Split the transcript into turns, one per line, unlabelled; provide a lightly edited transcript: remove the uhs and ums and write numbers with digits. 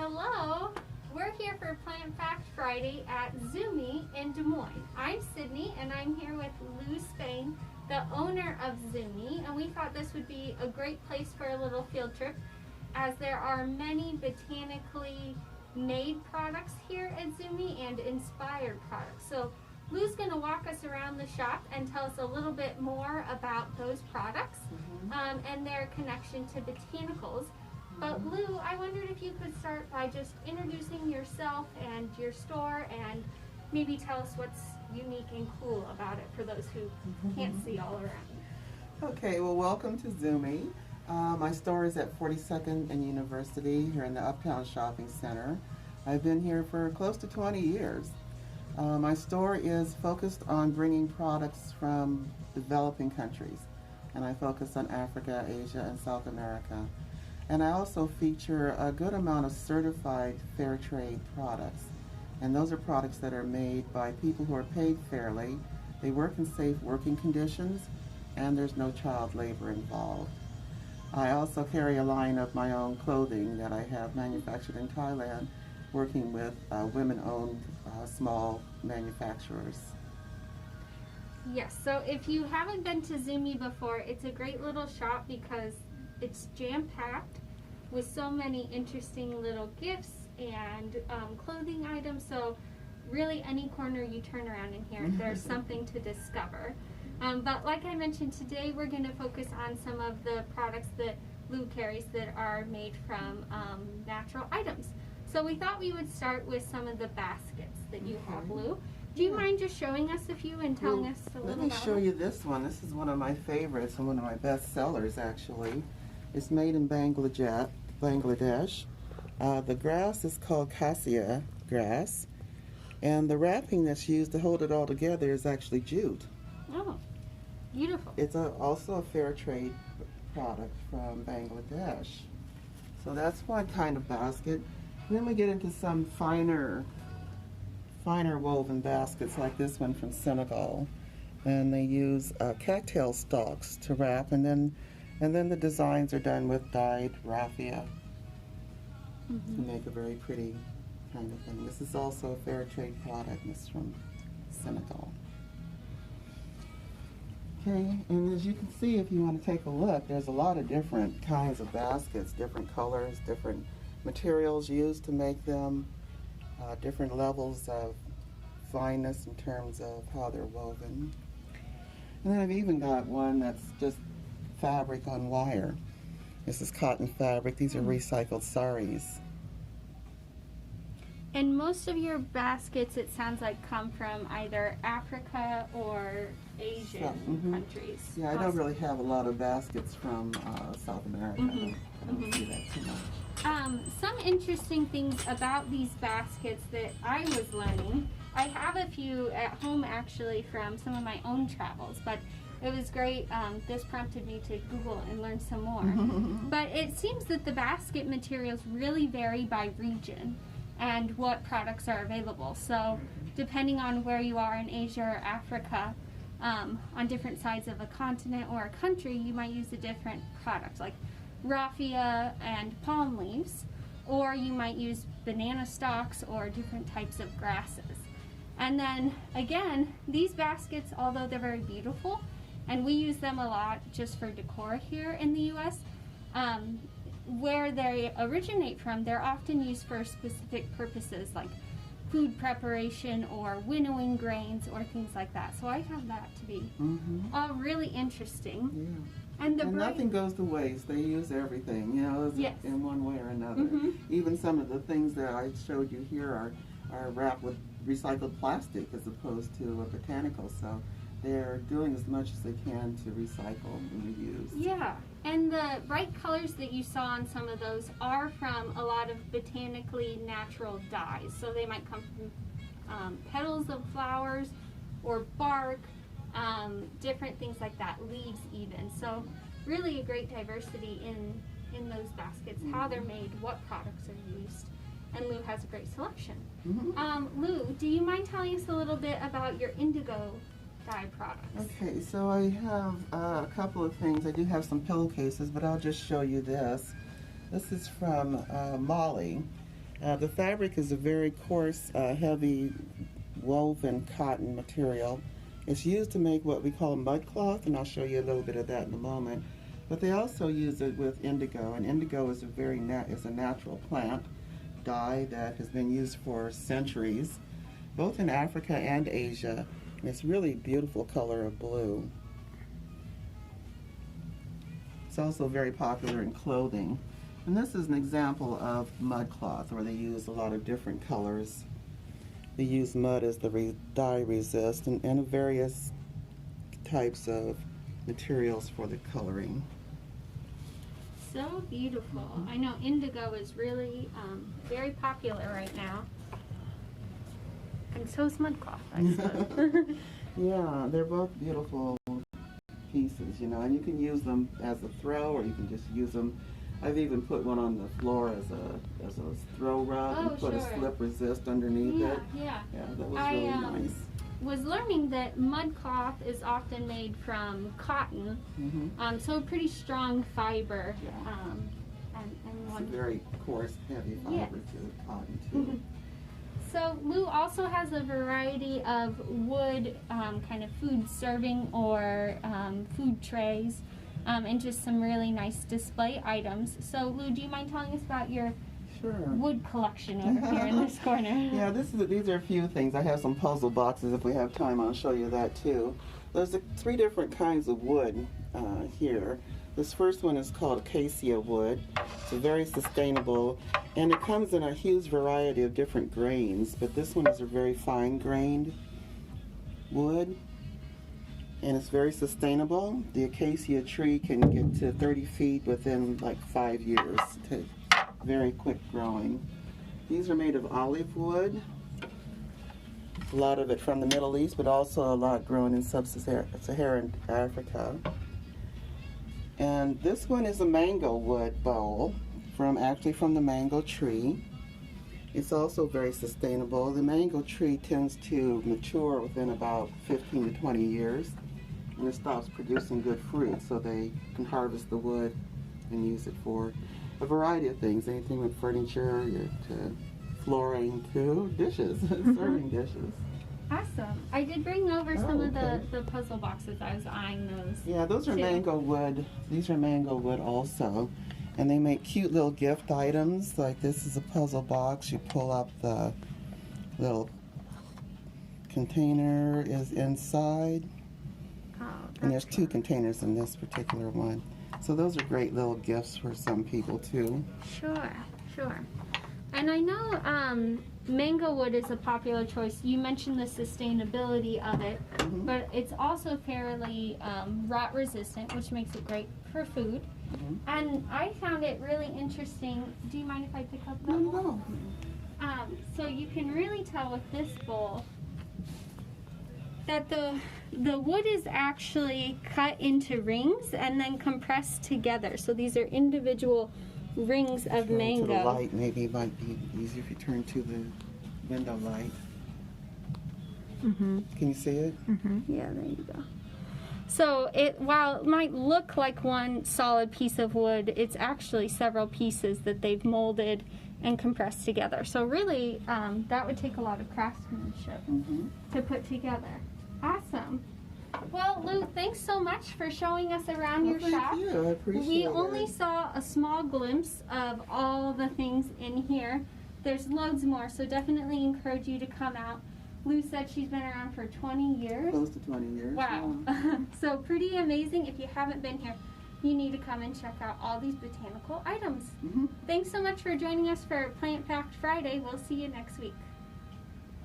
Hello! We're here for Plant Fact Friday at Zumi in Des Moines. I'm Sydney and I'm here with Lou Spaine, the owner of Zumi, and we thought this would be a great place for a little field trip as there are many botanically made products here at Zumi and inspired products. So Lou's going to walk us around the shop and tell us a little bit more about those products and their connection to botanicals. But Lou, I wondered if you could start by just introducing yourself and your store and maybe tell us what's unique and cool about it for those who can't see all around.
Okay, well, welcome to Zumi. My store is at 42nd and University here in the Uptown Shopping Center. I've been here for close to 20 years. My store is focused on bringing products from developing countries, and I focus on Africa, Asia, and South America. And I also feature a good amount of certified fair trade products. And those are products that are made by people who are paid fairly. They work in safe working conditions, and there's no child labor involved. I also carry a line of my own clothing that I have manufactured in Thailand, working with women-owned small manufacturers.
Yes, so if you haven't been to Zumi before, it's a great little shop because it's jam-packed with so many interesting little gifts and clothing items. So really any corner you turn around in here, there's something to discover. But like I mentioned, today we're going to focus on some of the products that Lou carries that are made from natural items. So we thought we would start with some of the baskets that you have, Lou. Do you mind just showing us a few and telling us a little about it?
Let me show you this one. This is one of my favorites and one of my best sellers, actually. It's made in Bangladesh. The grass is called cassia grass, and the wrapping that's used to hold it all together is actually jute.
Oh, beautiful.
It's also a fair trade product from Bangladesh. So that's one kind of basket. Then we get into some finer woven baskets like this one from Senegal, and they use cattail stalks to wrap, and then the designs are done with dyed raffia to make a very pretty kind of thing. This is also a fair trade product. It's from Senegal. Okay, and as you can see, if you want to take a look, there's a lot of different kinds of baskets, different colors, different materials used to make them, different levels of fineness in terms of how they're woven. And then I've even got one that's just fabric on wire. This is cotton fabric. These are recycled saris.
And most of your baskets, it sounds like, come from either Africa or Asian countries.
Yeah, I don't really have a lot of baskets from South America. I don't see that too much.
Some interesting things about these baskets that I was learning. I have a few at home actually from some of my own travels, but it was great. This prompted me to Google and learn some more. But it seems that the basket materials really vary by region and what products are available. So depending on where you are in Asia or Africa, on different sides of a continent or a country, you might use a different product like raffia and palm leaves, or you might use banana stalks or different types of grasses. And then again, these baskets, although they're very beautiful, and we use them a lot just for decor here in the US, where they originate from, they're often used for specific purposes like food preparation or winnowing grains or things like that. So I found that to be all really interesting.
Yeah.
And
nothing goes to waste. They use everything, you know, in one way or another. Even some of the things that I showed you here are wrapped with recycled plastic as opposed to a botanical. So they're doing as much as they can to recycle and reuse.
Yeah, and the bright colors that you saw on some of those are from a lot of botanically natural dyes. So they might come from petals of flowers or bark, different things like that, leaves even. So really a great diversity in those baskets, how they're made, what products are used. And Lou has a great selection. Lou, do you mind telling us a little bit about your indigo dye products?
Okay, so I have a couple of things. I do have some pillowcases, but I'll just show you this. This is from Mali, The fabric is a very coarse, heavy woven cotton material. It's used to make what we call mud cloth, and I'll show you a little bit of that in a moment. But they also use it with indigo, and indigo is a natural plant dye that has been used for centuries, both in Africa and Asia. And it's really beautiful color of blue. It's also very popular in clothing. And this is an example of mud cloth, where they use a lot of different colors. They use mud as the dye resist, and various types of materials for the coloring.
So beautiful. I know indigo is really very popular right now. And so is mud cloth, I suppose.
Yeah, they're both beautiful pieces, you know, and you can use them as a throw, or you can just use them. I've even put one on the floor as a throw rug, and put a slip resist underneath it.
Yeah.
Yeah, that was really nice.
Was learning that mud cloth is often made from cotton, so a pretty strong fiber.
Yeah.
And
it's a very coarse, heavy fiber too, cotton too.
So Lou also has a variety of wood kind of food serving or food trays, and just some really nice display items. So Lou, do you mind telling us about your wood collection over here in this corner?
Yeah, these are a few things. I have some puzzle boxes. If we have time, I'll show you that too. There's 3 different kinds of wood here. This first one is called acacia wood. It's very sustainable, and it comes in a huge variety of different grains, but this one is a very fine grained wood, and it's very sustainable. The acacia tree can get to 30 feet within like 5 years. Very quick growing. These are made of olive wood. A lot of it from the Middle East, but also a lot grown in sub-Saharan Africa. And this one is a mango wood bowl actually from the mango tree. It's also very sustainable. The mango tree tends to mature within about 15 to 20 years, and it stops producing good fruit, so they can harvest the wood and use it for a variety of things, anything with furniture to flooring to dishes, serving dishes.
Awesome. I did bring over some of the puzzle boxes. I was eyeing those.
Yeah, those are mango wood. These are mango wood also. And they make cute little gift items. Like this is a puzzle box. You pull up the little container is inside. And there's 2 containers in this particular one. So those are great little gifts for some people too.
Sure. And I know mango wood is a popular choice. You mentioned the sustainability of it, but it's also fairly rot resistant, which makes it great for food. And I found it really interesting. Do you mind if I pick up that?
No.
So you can really tell with this bowl that the wood is actually cut into rings and then compressed together. So these are individual rings of mango.
To the light, maybe it might be easier if you turn to the window light. Can you see it?
Yeah, there you go. So while it might look like one solid piece of wood, it's actually several pieces that they've molded and compressed together. So really, that would take a lot of craftsmanship to put together. Awesome. Well, Lou, thanks so much for showing us around your shop.
Thank you. I appreciate it.
We only saw a small glimpse of all the things in here. There's loads more, so definitely encourage you to come out. Lou said she's been around for 20 years.
Close to 20 years.
Wow.
Yeah.
So pretty amazing. If you haven't been here, you need to come and check out all these botanical items. Thanks so much for joining us for Plant Fact Friday. We'll see you next week.